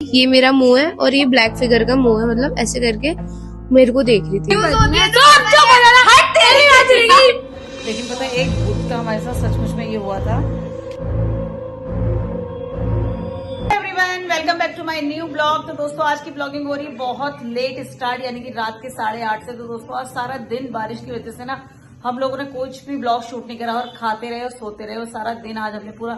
ये मेरा मुंह है और ये ब्लैक फिगर का मुंह है, मतलब ऐसे करके मेरे को देख रही थी। लेकिन पता है एक भूत का हमारे साथ सचमुच में ये हुआ था। Everyone, welcome back to my new blog. तो दोस्तों आज की ब्लॉगिंग हो रही है बहुत लेट स्टार्ट, यानी कि रात के 8:30 से। तो दोस्तों आज सारा दिन बारिश की वजह से ना हम लोगों ने कुछ भी ब्लॉग शूट नहीं करा और खाते रहे और सोते रहे और सारा दिन आज हमने पूरा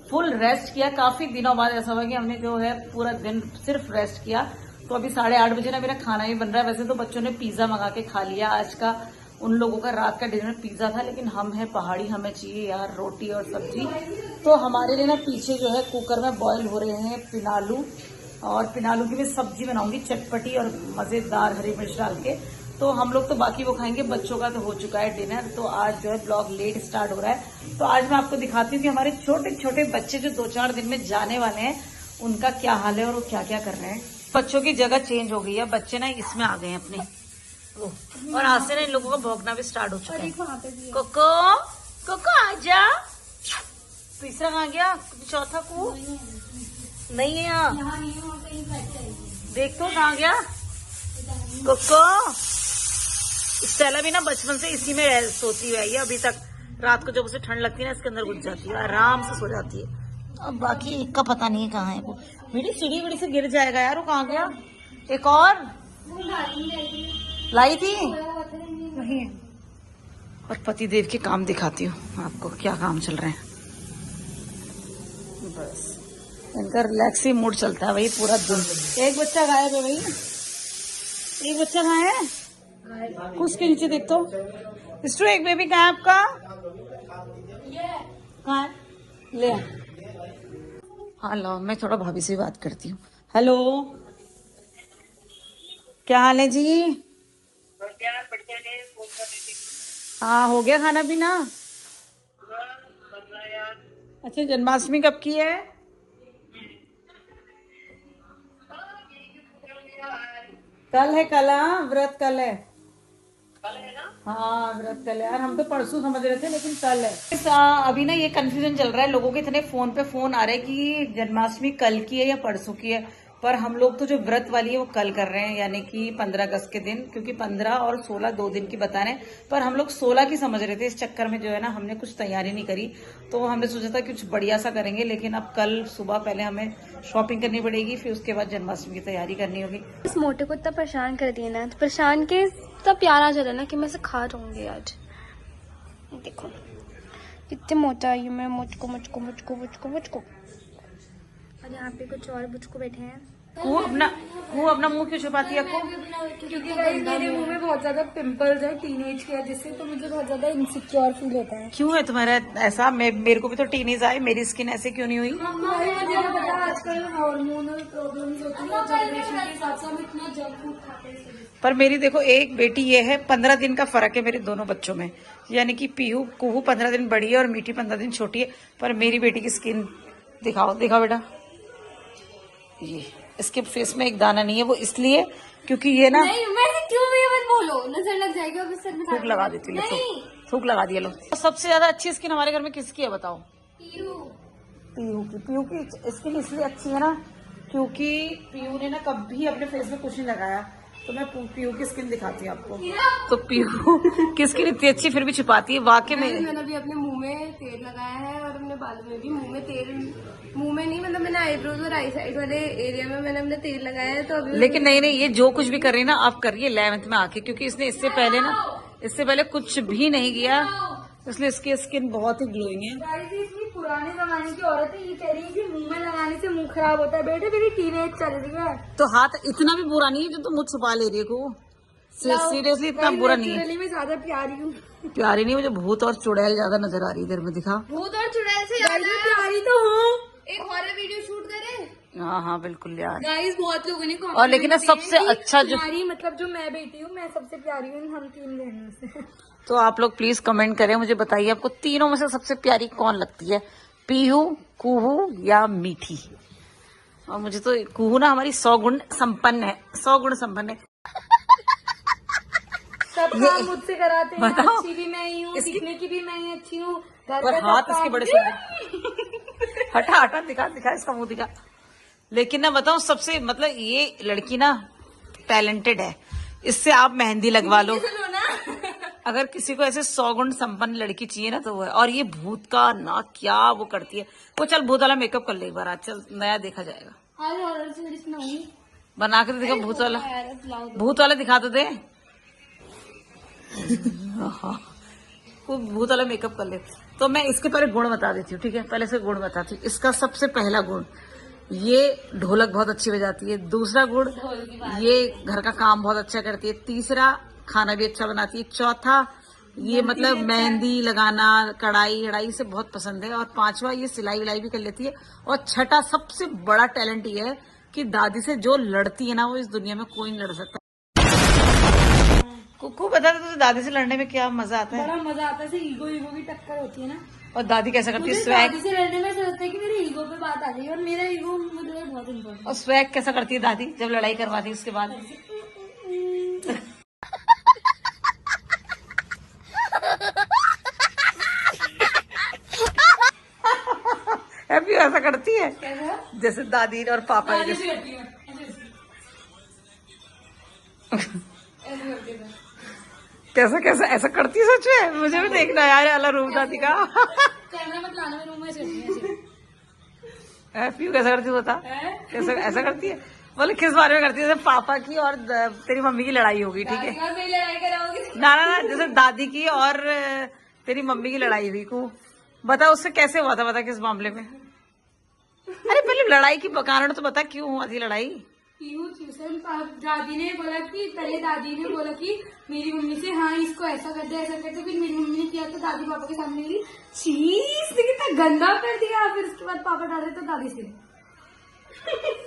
फुल रेस्ट किया। काफी दिनों बाद ऐसा हुआ कि हमने जो है पूरा दिन सिर्फ रेस्ट किया। तो अभी 8:30 बजे ना मेरा खाना भी बन रहा है। वैसे तो बच्चों ने पिज्जा मंगा के खा लिया। आज का उन लोगों का रात का डिनर पिज्जा था, लेकिन हम है पहाड़ी, हमें चाहिए यार रोटी और सब्जी। तो हमारे लिए ना पीछे जो है कुकर में बॉईल हो रहे हैं पिनालू, और पिनालू की मैं सब्जी बनाऊंगी चटपटी और मजेदार हरी मिर्च डाल के। तो हम लोग तो बाकी वो खाएंगे, बच्चों का तो हो चुका है डिनर। तो आज जो है ब्लॉग लेट स्टार्ट हो रहा है। तो आज मैं आपको दिखाती हूँ कि हमारे छोटे छोटे बच्चे जो 2-4 दिन में जाने वाले हैं उनका क्या हाल है और वो क्या क्या कर रहे हैं। बच्चों की जगह चेंज हो गई है, बच्चे ना इसमें आ गए हैं अपने, और आज से ना इन लोगों का भौंकना भी स्टार्ट हो चुका है। कोको कोको आजा। तीसरा कहाँ गया? चौथा को नहीं है यहाँ, देख तो कहाँ गया कोको। स्टेला भी ना बचपन से इसी में सोती हुई है अभी तक। रात को जब उसे ठंड लगती है ना इसके अंदर घुस जाती है, आराम से सो जाती है। अब बाकी एक का पता नहीं है कहाँ है वो। मेरी सीढ़ी बड़ी से गिर जाएगा यार, वो कहाँ गया? एक और लाई थी वही है। और पतिदेव के काम दिखाती हूँ आपको, क्या काम चल रहे हैं। बस इनका रिलैक्सी मूड चलता है वही पूरा दिन। एक बच्चा गायब है भाई, एक बच्चा कहाँ है? कुछ के नीचे देख तो। स्टू एक बेबी कहाँ है आपका? कहाँ है? ले हाँ लो, मैं थोड़ा भाभी से बात करती हूँ। हेलो, क्या हाल है जी? हाँ हो गया खाना पीना? अच्छा, जन्माष्टमी कब की है? कल है। कल व्रत कल है। हाँ व्रत कल है यार, हम तो परसों समझ रहे थे लेकिन कल है। अभी ना ये कंफ्यूजन चल रहा है लोगों के, इतने फोन पे फोन आ रहे हैं कि जन्माष्टमी कल की है या परसों की है। पर हम लोग तो जो व्रत वाली है वो कल कर रहे हैं, यानी कि 15 अगस्त के दिन, क्योंकि 15 और 16 2 दिन की बता रहे हैं। पर हम लोग 16 की समझ रहे थे। इस चक्कर में जो है ना हमने कुछ तैयारी नहीं करी। तो हमने सोचा था कुछ बढ़िया सा करेंगे, लेकिन अब कल सुबह पहले हमें शॉपिंग करनी पड़ेगी, फिर उसके बाद जन्माष्टमी की तैयारी करनी होगी। इस मोटे को इतना परेशान कर दिया ना, तो परेशान के इतना प्यार आ जाता ना कि मैं इसे खा जाऊंगी आज। देखो कितने मोटा है ये, मैं मुझको मुझको मुझको मुझको मुझको। और यहाँ पे कुछ और मुझको बैठे हैं। वो अपना मुंह क्यों छुपाती है आपको? क्योंकि मेरे मुंह में बहुत ज्यादा पिंपल्स है टीनेज के वजह से, तो मुझे बहुत ज्यादा इनसिक्योर फील होता है। क्यों है तुम्हारा ऐसा? मेरे को भी तो टीनेज आए, मेरी स्किन ऐसे क्यों नहीं हुई? मुझे पता है आजकल हार्मोनल प्रॉब्लम्स होती है, जनरेशन के हिसाब से हम इतना जंक फूड खाते हैं। पर मेरी देखो एक बेटी ये है, 15 दिन का फर्क है मेरे दोनों बच्चों में। यानी कि कुहू 15 दिन बड़ी है और मीठी 15 दिन छोटी है। पर मेरी बेटी की स्किन दिखाओ बेटा, ये इसके फेस में एक दाना नहीं है। वो इसलिए क्योंकि ये ना, नहीं वैसे क्यों भी मत बोलो, नजर लग जाएगी। अब सर में थूक लगा देती है, थूक लगा दिया लो। सबसे ज्यादा अच्छी स्किन हमारे घर में किसकी है बताओ? पीयू की स्किन इसलिए अच्छी है ना क्योंकि पीयू ने ना कभी अपने फेस में कुछ नहीं लगाया। तो मैं पीयू की स्किन दिखाती हूँ आपको। तो पीयू की स्किन इतनी अच्छी फिर भी छुपाती है वाकई में। मैंने अभी अपने मुंह में तेल लगाया है और अपने बालों में भी मुंह में तेल, मुंह में नहीं मतलब मैंने आईब्रोज और आई साइड वाले एरिया में मैंने अपने तेल लगाया है। तो अभी लेकिन नहीं ये जो कुछ भी कर रही है ना आप करिए 11th में आके, क्योंकि इसने इससे पहले कुछ भी नहीं किया, इसलिए इसकी स्किन बहुत ही ग्लोइंग है। इतनी पुराने जमाने की औरत है, ये कह रही है कि मुंह में लगाने से मुंह खराब होता है। बेटे मेरी टीनेज चल रही है, तो हाथ इतना भी बुरा नहीं है जो तुम मुझ छुपा ले रही है को। सीरियसली इतना बुरा नहीं है। मैं ज्यादा प्यारी हूँ। प्यारी नहीं, मुझे भूत और चुड़ैल ज्यादा नजर आ रही है इधर में। दिखा, भूत और चुड़ैल से प्यारी तो हूँ। एक हॉरर वीडियो शूट करें? हाँ बिल्कुल यार। गाइस बहुत लोगों ने और लेकिन ना सबसे अच्छा जो मतलब जो मैं बेटी हूँ, मैं सबसे प्यारी हूँ हम 3 बहनों से। तो आप लोग प्लीज कमेंट करें, मुझे बताइए आपको तीनों में से सबसे प्यारी कौन लगती है, पीहू, कुहू या मीठी? और मुझे तो कुहू ना हमारी 100 गुण संपन्न है, 100 गुण संपन्न है। सब काम मुझसे कराते हैं। अच्छी भी मैं ही हूँ, सीखने की भी मैं ही अच्छी हूँ। और हाथ इसके बड़े सुंदर। हटा दिखा इसका मुंह दिखा। लेकिन ना बताऊं सबसे मतलब ये लड़की ना टैलेंटेड है, इससे आप मेहंदी लगवा लो। अगर किसी को ऐसे 100 गुण संपन्न लड़की चाहिए ना तो वो है। और ये भूत का ना क्या वो करती है, वो चल भूत वाला मेकअप कर ले एक बार आज, चल नया देखा जाएगा। बना के तो देखो भूत वाला, भूत वाला दिखा तो दे। वो भूत वाला मेकअप कर ले। तो मैं इसके पहले गुण बता देती हूँ, ठीक है? पहले से गुण बताती हूँ। इसका सबसे पहला गुण, ये ढोलक बहुत अच्छी बजाती है। दूसरा गुण, ये घर का काम बहुत अच्छा करती है। तीसरा, खाना भी अच्छा बनाती है। चौथा, ये मतलब मेहंदी लगाना, कढ़ाई हड़ाई से बहुत पसंद है। और पांचवा, ये सिलाई विलाई भी कर लेती है। और छठा सबसे बड़ा टैलेंट ये है कि दादी से जो लड़ती है ना, वो इस दुनिया में कोई नहीं लड़ सकता। कुकू बता दे तुझे दादी से लड़ने में क्या मजा आता है? बड़ा मजा आता है, ईगो की टक्कर होती है ना। और दादी कैसा करती है? मुझे स्वैग। दादी से लड़ने में सोचते है कि मेरे ईगो पे बात आ गई, और मेरा ईगो मुझे बहुत इम्पोर्टेंट। और स्वैग कैसा करती है दादी जब लड़ाई करवाती है उसके बाद? हैप्पी ऐसा करती है जैसे दादी और पापा जैसे। कैसा कैसा ऐसा करती है सच में? मुझे भी देखना यार अलग रूप दादी का। कैमरा मत लाना, मैं रूम में से हैप्पी कैसा करती है बता? कैसा ऐसा करती है? बोले किस बारे में करती है? जैसे पापा की और तेरी मम्मी की लड़ाई होगी, ठीक है? लड़ाई कराओगे? ना ना ना, जैसे दादी की और तेरी मम्मी की लड़ाई हुई को बता, उससे कैसे हुआ था? बता किस मामले में? अरे पहले लड़ाई की कारण तो बता, क्यों हुआ थी लड़ाई? दादी ने बोला कि पहले दादी ने बोला कि मेरी मम्मी से, हाँ इसको ऐसा कर दे ऐसा कर दे। फिर मेरी मम्मी ने किया तो दादी पापा के सामने मेरी चीज कितना गंदा कर दिया। फिर उसके बाद पापा डाले तो दादी से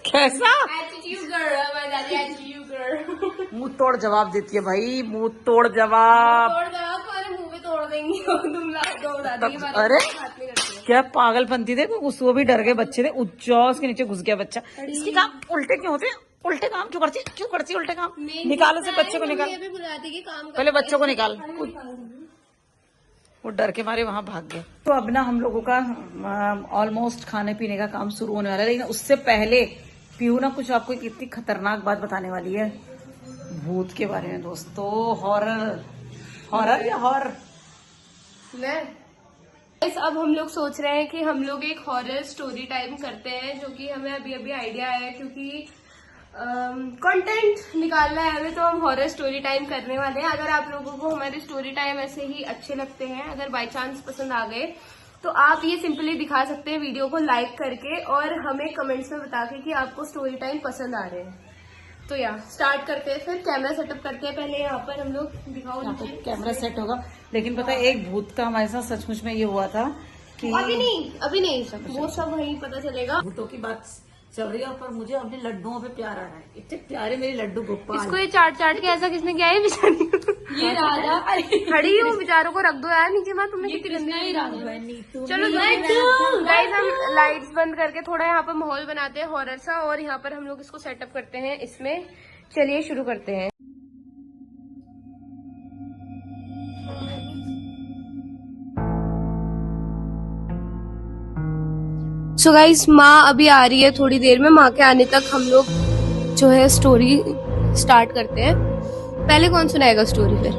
कैसा एटीट्यूड गर्ल, माय दादी एटीट्यूड गर्ल। मुंह तोड़ जवाब देती है भाई, मुंह तोड़ जवाब। तोड़ दो, तुम्हारे मुंह में तोड़ देंगी तुम लोग। दादी के बारे में अरे बात नहीं करती है। क्या पागलपंती थे, वो भी डर गए बच्चे थे। उज्जौस के नीचे घुस गया बच्चा। इसके काम उल्टे क्यों होते हैं? उल्टे काम क्यों करती उल्टे काम? निकालो से बच्चे को निकाल, भी बुलाती कि काम पहले बच्चों को निकाल। वो डर के मारे वहां भाग गए। तो अब ना हम लोगों का ऑलमोस्ट खाने पीने का काम शुरू होने वाला है, लेकिन उससे पहले पीयू ना कुछ आपको एक इतनी खतरनाक बात बताने वाली है भूत के बारे में दोस्तों। हॉरर या हॉरर? अब हम लोग सोच रहे हैं कि हम लोग एक हॉरर स्टोरी टाइम करते हैं, जो कि हमें अभी अभी आइडिया आया है, क्योंकि कंटेंट निकालना है हमें, तो हम हॉरर स्टोरी टाइम करने वाले हैं। अगर आप लोगों को हमारे स्टोरी टाइम ऐसे ही अच्छे लगते हैं, अगर बाय चांस पसंद आ गए, तो आप ये सिंपली दिखा सकते हैं वीडियो को लाइक करके, और हमें कमेंट्स में बता के कि आपको स्टोरी टाइम पसंद आ रहे हैं। तो स्टार्ट करते हैं, फिर कैमरा सेटअप करते हैं। पहले यहाँ पर हम लोग दिखाओ, कैमरा सेट होगा। लेकिन पता है एक भूत का हमारे साथ सचमुच में ये हुआ था कि अभी नहीं वो सब वहीं पता चलेगा। भूतों की बात चल रही है, पर मुझे अपने लड्डुओं पे प्यार आ रहा है। इतने प्यारे मेरे लड्डू गोपाल। इसको ये चाट के ऐसा किसने किया है बेचारी? ये राजा खड़ी हो, बेचारों को रख दो यार नीचे। मैं तुमने कितनी गंदी। चलो गाइस, हम लाइट्स बंद करके थोड़ा यहाँ पर माहौल बनाते हैं हॉरर सा, और यहाँ पर हम लोग इसको सेटअप करते हैं इसमें। चलिए शुरू करते हैं। सो गाइस, माँ अभी आ रही है थोड़ी देर में। माँ के आने तक हम लोग जो है स्टोरी स्टार्ट करते हैं। पहले कौन सुनाएगा स्टोरी? फिर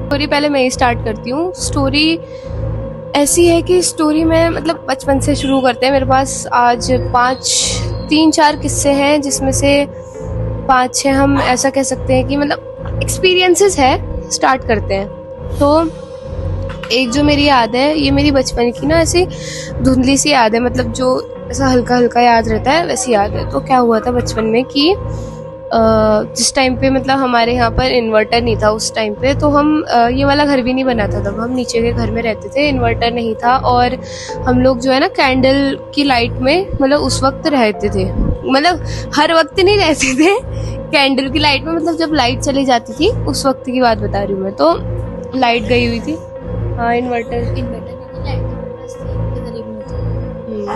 स्टोरी पहले मैं ही स्टार्ट करती हूँ। स्टोरी ऐसी है कि स्टोरी में मतलब बचपन से शुरू करते हैं। मेरे पास आज 3-4 किस्से हैं, जिसमें से 5-6 हम ऐसा कह सकते हैं कि मतलब एक्सपीरियंसेस है। स्टार्ट करते हैं। तो एक जो मेरी याद है, ये मेरी बचपन की ना ऐसी धुंधली सी याद है, मतलब जो ऐसा हल्का हल्का याद रहता है वैसी याद है। तो क्या हुआ था बचपन में कि जिस टाइम पे मतलब हमारे यहाँ पर इन्वर्टर नहीं था उस टाइम पे, तो हम ये वाला घर भी नहीं बना था तब, हम नीचे के घर में रहते थे। इन्वर्टर नहीं था, और हम लोग जो है ना कैंडल की लाइट में मतलब उस वक्त रहते थे। मतलब हर वक्त नहीं रहते थे, कैंडल की लाइट में, मतलब जब लाइट चली जाती थी उस वक्त की बात बता रही हूँ मैं। तो लाइट गई हुई थी। हाँ, इन्वर्टर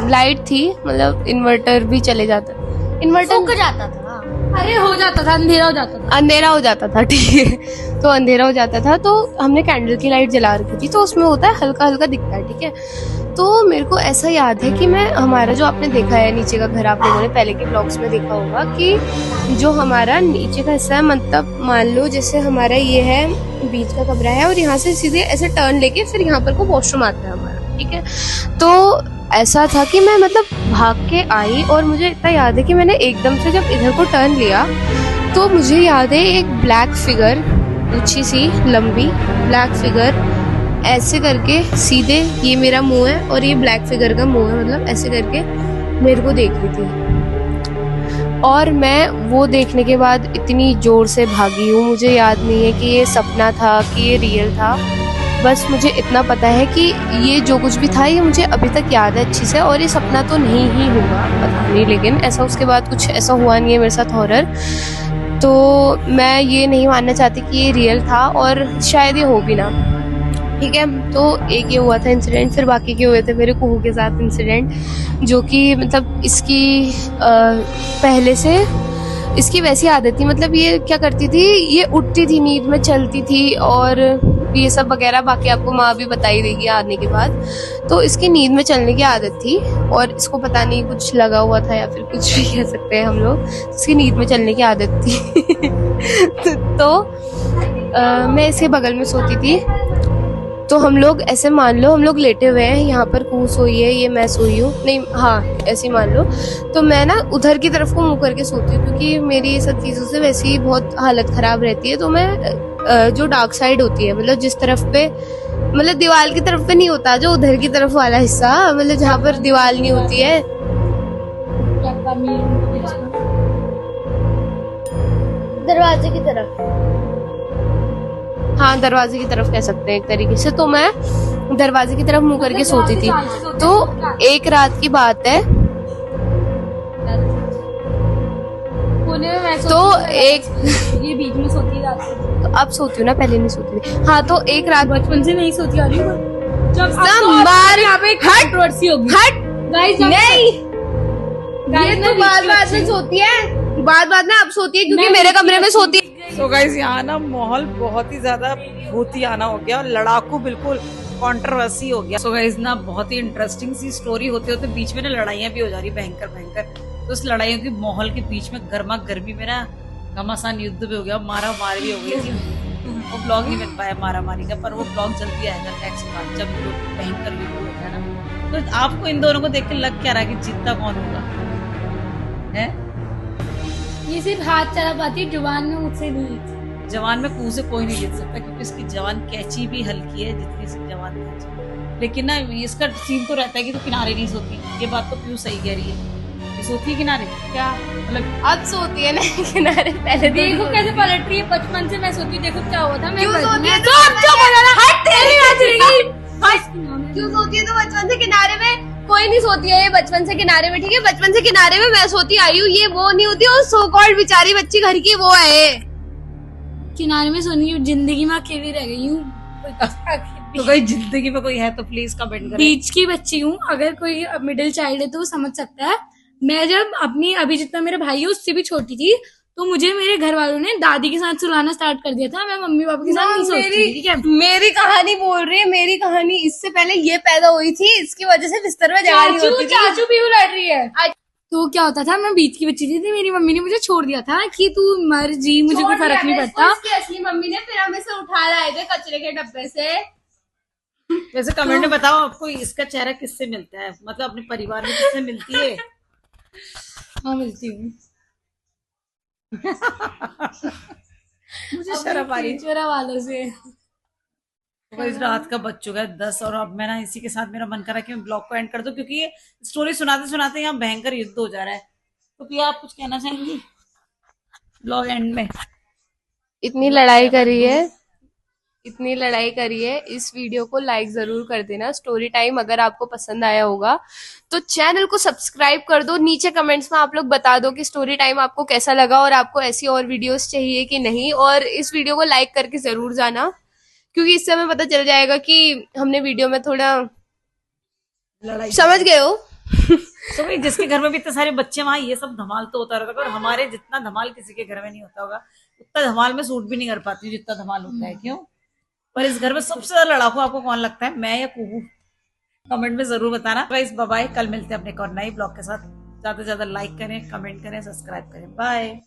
लाइट थी, मतलब इन्वर्टर भी चले जाता, इन्वर्टर फूक जाता था। अरे हो जाता था, अंधेरा हो जाता था। अंधेरा हो जाता था, ठीक है। तो अंधेरा हो जाता था तो हमने कैंडल की लाइट जला रखी थी, तो उसमें होता है हल्का हल्का दिखता है, ठीक है। तो मेरे को ऐसा याद है कि मैं, हमारा जो आपने देखा है नीचे का घर, आप लोगों ने पहले के ब्लॉग्स में देखा होगा कि जो हमारा नीचे का हिस्सा है, मतलब मान लो जैसे हमारा ये है, बीच का कमरा है, और यहाँ से सीधे ऐसे टर्न लेके फिर यहाँ पर को वॉशरूम आता है हमारा, ठीक है। तो ऐसा था कि मैं मतलब भाग के आई, और मुझे इतना याद है कि मैंने एकदम से जब इधर को टर्न लिया तो मुझे याद है एक ब्लैक फिगर, ऊंची सी लंबी ब्लैक फिगर ऐसे करके सीधे, ये मेरा मुंह है और ये ब्लैक फिगर का मुंह है, मतलब ऐसे करके मेरे को देख रही थी। और मैं वो देखने के बाद इतनी जोर से भागी हूँ, मुझे याद नहीं है कि ये सपना था कि ये रियल था। बस मुझे इतना पता है कि ये जो कुछ भी था ये मुझे अभी तक याद है अच्छी से, और ये सपना तो नहीं ही हुआ, पता नहीं, लेकिन ऐसा उसके बाद कुछ ऐसा हुआ नहीं है मेरे साथ हॉरर। तो मैं ये नहीं मानना चाहती कि ये रियल था, और शायद ये हो भी ना, ठीक है। तो एक ये हुआ था इंसिडेंट, फिर बाकी के हुए थे मेरे कुहू के साथ इंसिडेंट, जो कि मतलब इसकी पहले से इसकी वैसी आदत थी, मतलब ये क्या करती थी, ये उठती थी, नींद में चलती थी और ये सब वगैरह, बाकी आपको माँ भी बताई देगी आने के बाद। तो इसकी नींद में चलने की आदत थी, और इसको पता नहीं कुछ लगा हुआ था या फिर कुछ भी कह सकते हैं हम लोग, इसकी नींद में चलने की आदत थी। तो मैं इसके बगल में सोती थी, तो हम लोग ऐसे मान लो हम लोग लेटे हुए हैं, यहाँ पर कुहू सोई है, ये मैं सोई हूँ, नहीं हाँ ऐसे मान लो। तो मैं ना उधर की तरफ को मुंह करके सोती हूँ, क्योंकि मेरी ये सब चीज़ों से वैसे ही बहुत हालत खराब रहती है। तो मैं जो डार्क साइड होती है, मतलब जिस तरफ पे, मतलब दीवार की तरफ पे नहीं होता, जो उधर की तरफ वाला हिस्सा, मतलब जहाँ पर दीवार नहीं होती है, दरवाजे की तरफ, हाँ दरवाजे की तरफ कह सकते हैं एक तरीके से। तो मैं दरवाजे की तरफ मुंह करके सोती थी। तो एक रात की बात है, तो एक ये बीच में सोती है रात को। तो अब सोती हूँ ना, पहले नहीं सोती थी। हाँ तो एक रात बचपन से नहीं सोती आ रही हूँ। जब मार यहाँ पे कंट्रोवर्सी होगी, हट गाइस नहीं, ये तो बाद में सोती है, बाद में अब सोती है, क्योंकि मेरे कमरे में सोती है। सो गाइस यहाँ ना माहौल बहुत ही ज्यादा भूतियाना हो गया और लड़ाकू बिल्कुल कंट्रोवर्सी हो गया। सो गाइस ना बहुत ही इंटरेस्टिंग सी स्टोरी होते होते बीच में ना लड़ाइयाँ भी हो जा रही भयंकर भयंकर। तो उस लड़ाइयों के माहौल के बीच में गर्मा गर्मी में ना घमासान युद्ध भी हो गया, मारा मार भी हो गई थी। वो ब्लॉग नहीं बन पाया मारा मारी का, पर वो ब्लॉग जल्दी आएगा नेक्स्ट बार जब भयंकर युद्ध होता है ना। तो आपको इन दोनों को देख के लग क्या रहा है कि जीतता कौन होगा है? ये सिर्फ हाथ चला पाती है, जुबान में मुझसे नहीं। जवान में कुएं से कोई नहीं जीत सकता, क्योंकि इसकी जवान कैची भी हल्की है जितनी इसकी जवान कैची। लेकिन ना इसका सीन तो रहता है कि तो किनारे नहीं सोती, ये बात तो पीयू सही कह रही है। ये सोती है किनारे क्या, मतलब अब सोती है ना किनारे, पहले देखो कैसे पलट रही है। बचपन से मैं सोती हूँ, देखो क्या हुआ था। मैं क्यों सोती है? तो अब क्यों बोला ना, हट तेरी बात रहेगी। क्यों सोती है तो बचपन से किनारे में? कोई नहीं सोती है ये बचपन से किनारे में, ठीक है। बचपन से किनारे में मैं सोती आई हूँ, ये वो नहीं होती, और सो कॉल्ड बेचारी बच्ची घर की वो है। किनारे में सोनी हूँ, जिंदगी में अकेली रह गई हूँ। तो कोई जिंदगी में कोई है तो प्लीज कमेंट करें। बीच की बच्ची हूँ, अगर कोई मिडिल चाइल्ड है तो वो समझ सकता है। मैं जब अपनी अभी जितना मेरा भाई है उससे भी छोटी थी, तो मुझे मेरे घर वालों ने दादी के साथ सुलाना स्टार्ट कर दिया था। मैं मम्मी पापा के साथ नहीं सोती थी, ठीक है। मेरी कहानी बोल रही है, मेरी कहानी इससे पहले ये पैदा हुई थी, इसकी वजह से बिस्तर में जगह नहीं होती थी। चाचू भी लड़ रही है। तो क्या होता था, मैं बीच की बच्ची थी, मेरी मम्मी ने मुझे छोड़ दिया था कि तू मर जी, मुझे कोई फर्क नहीं पड़ता। असली मम्मी ने फिर हमें से उठा लाए थे कचरे के डब्बे से। वैसे कमेंट में बताओ आपको इसका चेहरा किससे मिलता है, मतलब अपने परिवार में किससे मिलती है? हाँ मिलती हूँ। मुझे शर्म आ रही है। टीचर वालों से। तो इस रात का बज चुका है 10 और अब मैं ना इसी के साथ मेरा मन कर रहा है कि मैं ब्लॉग को एंड कर दूं, क्योंकि ये स्टोरी सुनाते सुनाते यहाँ भयंकर युद्ध हो जा रहा है। तो क्या आप कुछ कहना चाहेंगी ब्लॉग एंड में? इतनी लड़ाई करी है, इतनी लड़ाई करी है, इस वीडियो को लाइक जरूर कर देना। स्टोरी टाइम अगर आपको पसंद आया होगा तो चैनल को सब्सक्राइब कर दो। नीचे कमेंट्स में आप लोग बता दो कि स्टोरी टाइम आपको कैसा लगा और आपको ऐसी और वीडियोस चाहिए कि नहीं। और इस वीडियो को लाइक करके जरूर जाना, क्योंकि इससे हमें पता चल जाएगा कि हमने वीडियो में थोड़ा लड़ाई समझ गए हो तो भाई जिसके घर में भी इतने सारे बच्चे, वहां ये सब धमाल तो होता रहता है, और हमारे जितना धमाल किसी के घर में नहीं होता होगा, उतना धमाल में सूट भी नहीं कर पाती हूँ जितना धमाल होता है। क्यों? पर इस घर में सबसे ज्यादा लड़ाकू आपको कौन लगता है, मैं या कुहू? कमेंट में जरूर बताना। गाइस बाय बाय, कल मिलते हैं अपने एक और नए ब्लॉग के साथ। ज्यादा से ज्यादा लाइक करें, कमेंट करें, सब्सक्राइब करें। बाय।